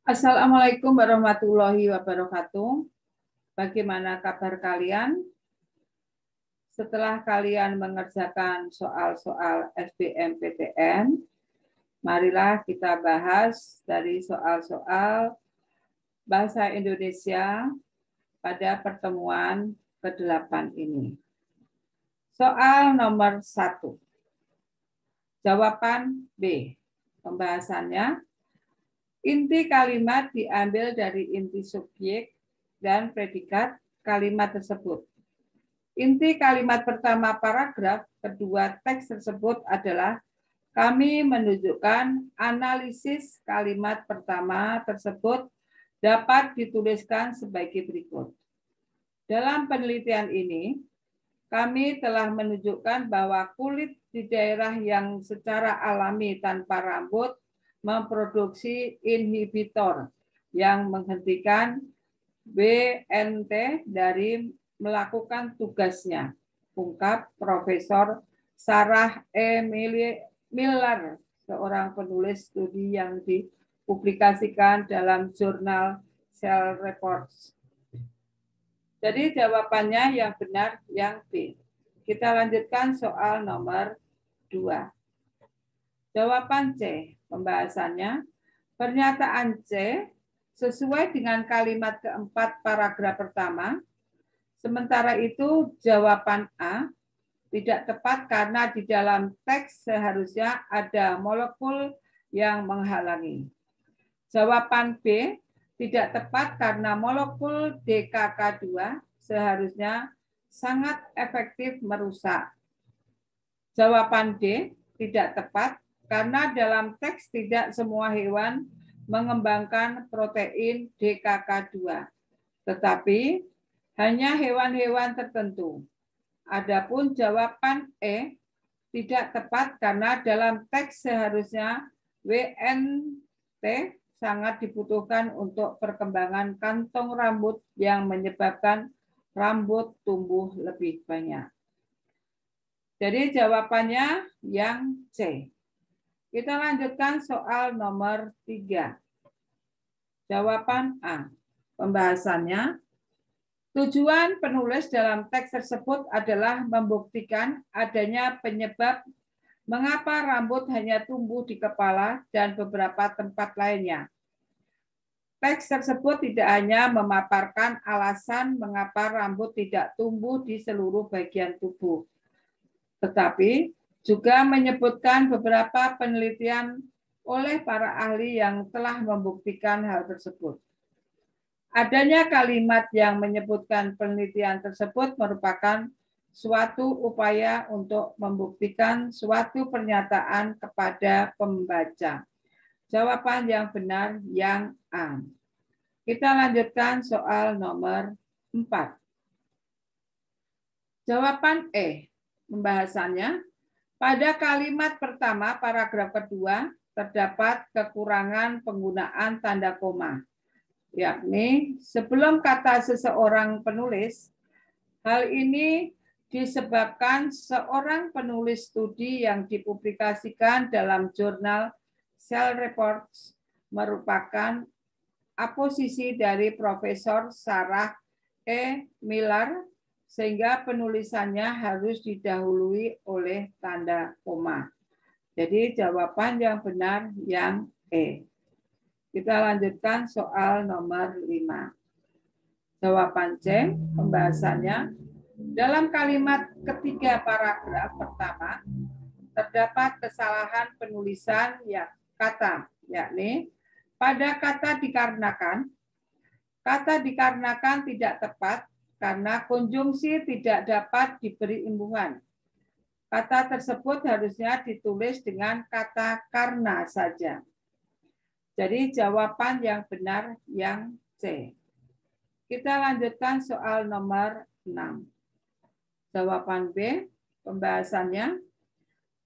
Assalamualaikum warahmatullahi wabarakatuh. Bagaimana kabar kalian? Setelah kalian mengerjakan soal-soal SBMPTN, marilah kita bahas dari soal-soal bahasa Indonesia pada pertemuan ke-8 ini. Soal nomor 1. Jawaban B. Pembahasannya, inti kalimat diambil dari inti subjek dan predikat kalimat tersebut. Inti kalimat pertama paragraf kedua teks tersebut adalah kami menunjukkan analisis kalimat pertama tersebut dapat dituliskan sebagai berikut. Dalam penelitian ini, kami telah menunjukkan bahwa kulit di daerah yang secara alami tanpa rambut memproduksi inhibitor yang menghentikan BNT dari melakukan tugasnya, ungkap Profesor Sarah E. Miller, seorang penulis studi yang dipublikasikan dalam jurnal Cell Reports. Jadi jawabannya yang benar yang B. Kita lanjutkan soal nomor 2. Jawaban C, pembahasannya, pernyataan C sesuai dengan kalimat keempat paragraf pertama. Sementara itu jawaban A tidak tepat karena di dalam teks seharusnya ada molekul yang menghalangi. Jawaban B tidak tepat karena molekul DKK2 seharusnya sangat efektif merusak. Jawaban D tidak tepat karena dalam teks tidak semua hewan mengembangkan protein DKK2, tetapi hanya hewan-hewan tertentu. Adapun jawaban E tidak tepat karena dalam teks seharusnya WNT sangat dibutuhkan untuk perkembangan kantong rambut yang menyebabkan rambut tumbuh lebih banyak. Jadi jawabannya yang C. Kita lanjutkan soal nomor 3. Jawaban A. Pembahasannya, tujuan penulis dalam teks tersebut adalah membuktikan adanya penyebab mengapa rambut hanya tumbuh di kepala dan beberapa tempat lainnya. Teks tersebut tidak hanya memaparkan alasan mengapa rambut tidak tumbuh di seluruh bagian tubuh, tetapi juga menyebutkan beberapa penelitian oleh para ahli yang telah membuktikan hal tersebut. Adanya kalimat yang menyebutkan penelitian tersebut merupakan suatu upaya untuk membuktikan suatu pernyataan kepada pembaca. Jawaban yang benar yang A. Kita lanjutkan soal nomor 4. Jawaban E. Pembahasannya, pada kalimat pertama paragraf kedua terdapat kekurangan penggunaan tanda koma, yakni sebelum kata seseorang penulis. Hal ini disebabkan seorang penulis studi yang dipublikasikan dalam jurnal Cell Reports merupakan aposisi dari Profesor Sarah E. Miller, sehingga penulisannya harus didahului oleh tanda koma. Jadi jawaban yang benar yang E. Kita lanjutkan soal nomor 5. Jawaban C, pembahasannya, dalam kalimat ketiga paragraf pertama terdapat kesalahan penulisan kata, yakni pada kata dikarenakan tidak tepat karena konjungsi tidak dapat diberi imbungan. Kata tersebut harusnya ditulis dengan kata karena saja. Jadi jawaban yang benar yang C. Kita lanjutkan soal nomor 6. Jawaban B, pembahasannya,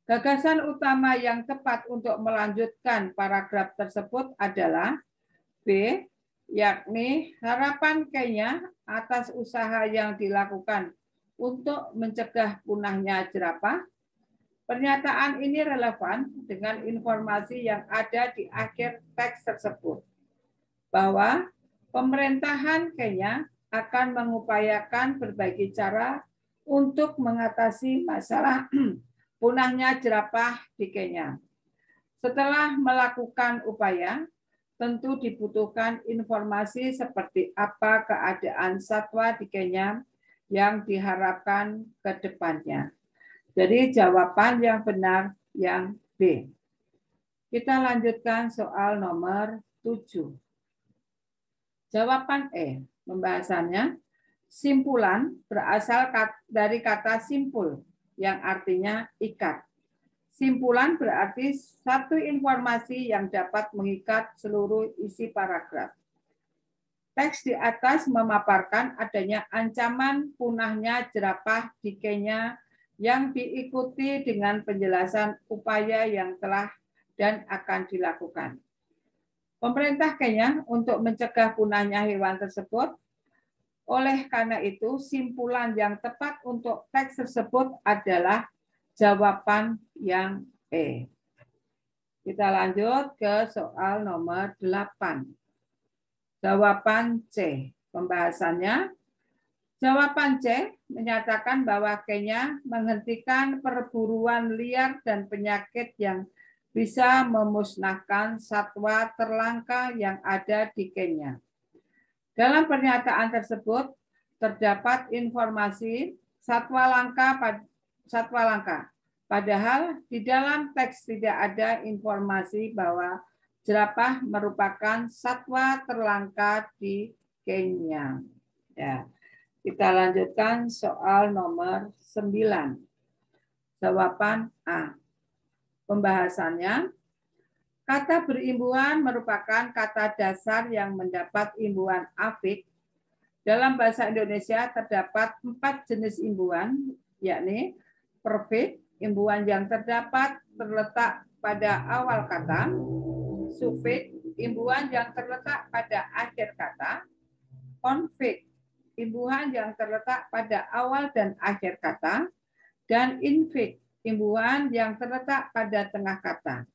gagasan utama yang tepat untuk melanjutkan paragraf tersebut adalah B, yakni harapan Kenya atas usaha yang dilakukan untuk mencegah punahnya jerapah. Pernyataan ini relevan dengan informasi yang ada di akhir teks tersebut. bahwa pemerintahan Kenya akan mengupayakan berbagai cara untuk mengatasi masalah punahnya jerapah di Kenya. Setelah melakukan upaya, tentu dibutuhkan informasi seperti apa keadaan satwa di Kenya yang diharapkan ke depannya. Jadi jawaban yang benar yang B. Kita lanjutkan soal nomor 7. Jawaban E, pembahasannya, simpulan berasal dari kata simpul, yang artinya ikat. Simpulan berarti satu informasi yang dapat mengikat seluruh isi paragraf. Teks di atas memaparkan adanya ancaman punahnya jerapah di Kenya yang diikuti dengan penjelasan upaya yang telah dan akan dilakukan. Pemerintah Kenya untuk mencegah punahnya hewan tersebut. Oleh karena itu, simpulan yang tepat untuk teks tersebut adalah jawaban yang E. Kita lanjut ke soal nomor 8. Jawaban C. Pembahasannya, jawaban C menyatakan bahwa Kenya menghentikan perburuan liar dan penyakit yang bisa memusnahkan satwa terlangka yang ada di Kenya. Dalam pernyataan tersebut terdapat informasi satwa langka. Padahal di dalam teks tidak ada informasi bahwa jerapah merupakan satwa terlangka di Kenya. Ya. Kita lanjutkan soal nomor 9. Jawaban A. Pembahasannya, kata berimbuhan merupakan kata dasar yang mendapat imbuhan afik. Dalam bahasa Indonesia terdapat 4 jenis imbuhan, yakni perfik, imbuhan yang terletak pada awal kata, sufik, imbuhan yang terletak pada akhir kata, konfik, imbuhan yang terletak pada awal dan akhir kata, dan infik, imbuhan yang terletak pada tengah kata.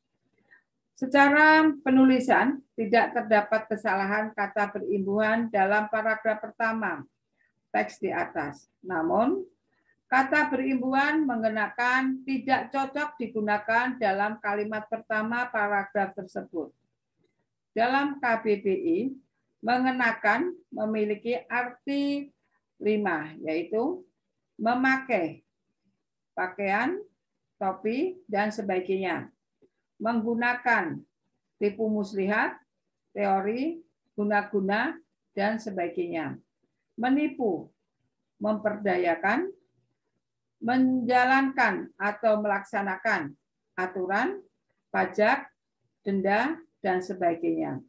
Secara penulisan, tidak terdapat kesalahan kata berimbuhan dalam paragraf pertama teks di atas. Namun, kata berimbuhan mengenakan tidak cocok digunakan dalam kalimat pertama paragraf tersebut. Dalam KBBI, mengenakan memiliki arti 5, yaitu memakai pakaian, topi, dan sebagainya. Menggunakan, tipu muslihat, teori, guna-guna, dan sebagainya. Menipu, memperdayakan, menjalankan atau melaksanakan aturan, pajak, denda, dan sebagainya.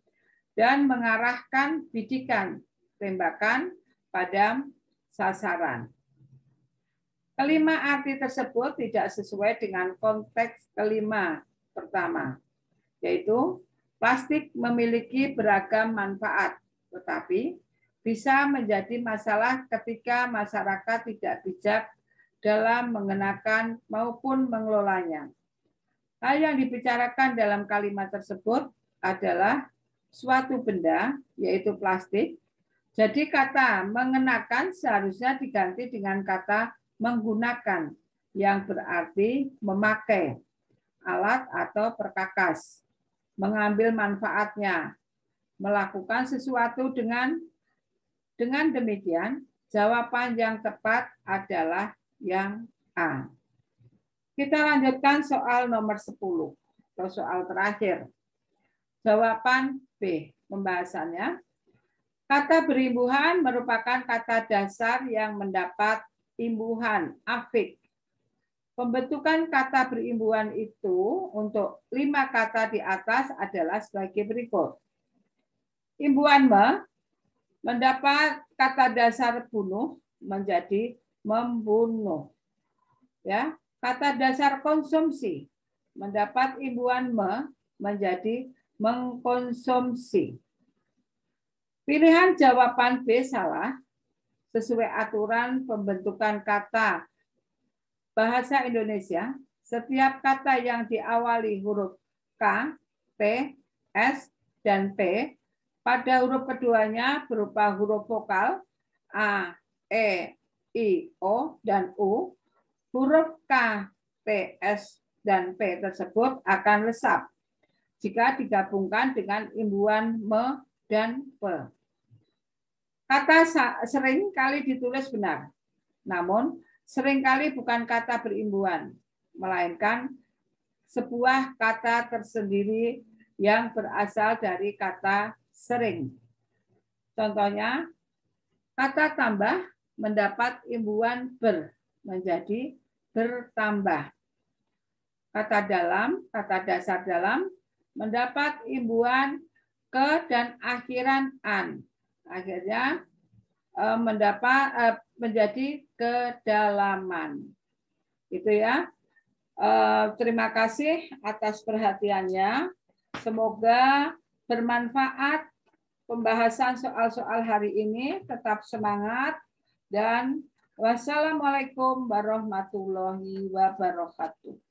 Dan mengarahkan bidikan, tembakan, padam, sasaran. Kelima arti tersebut tidak sesuai dengan konteks kelima pertama, yaitu plastik memiliki beragam manfaat, tetapi bisa menjadi masalah ketika masyarakat tidak bijak dalam mengenakan maupun mengelolanya. Hal yang dibicarakan dalam kalimat tersebut adalah suatu benda, yaitu plastik. Jadi kata mengenakan seharusnya diganti dengan kata menggunakan, yang berarti memakai alat atau perkakas, mengambil manfaatnya, melakukan sesuatu dengan demikian, jawaban yang tepat adalah yang A. Kita lanjutkan soal nomor 10, atau soal terakhir. Jawaban B, pembahasannya. Kata berimbuhan merupakan kata dasar yang mendapat imbuhan afik. Pembentukan kata berimbuhan itu untuk 5 kata di atas adalah sebagai berikut. Imbuhan mendapat kata dasar bunuh menjadi membunuh. Ya, kata dasar konsumsi mendapat imbuhan menjadi mengkonsumsi. Pilihan jawaban B salah sesuai aturan pembentukan kata bahasa Indonesia. Setiap kata yang diawali huruf K, T, S, dan P Pada huruf keduanya berupa huruf vokal A, E, I, O, dan U, huruf K, T, S, dan P tersebut akan lesap jika digabungkan dengan imbuhan me dan pe. Kata sering kali ditulis benar, namun seringkali bukan kata berimbuhan, melainkan sebuah kata tersendiri yang berasal dari kata sering. Contohnya, kata tambah mendapat imbuhan ber, menjadi bertambah. Kata dalam, kata dasar dalam, mendapat imbuhan ke dan akhiran an. Akhirnya menjadi kedalaman. Itu ya. Terima kasih atas perhatiannya. Semoga bermanfaat pembahasan soal-soal hari ini. Tetap semangat dan wassalamualaikum warahmatullahi wabarakatuh.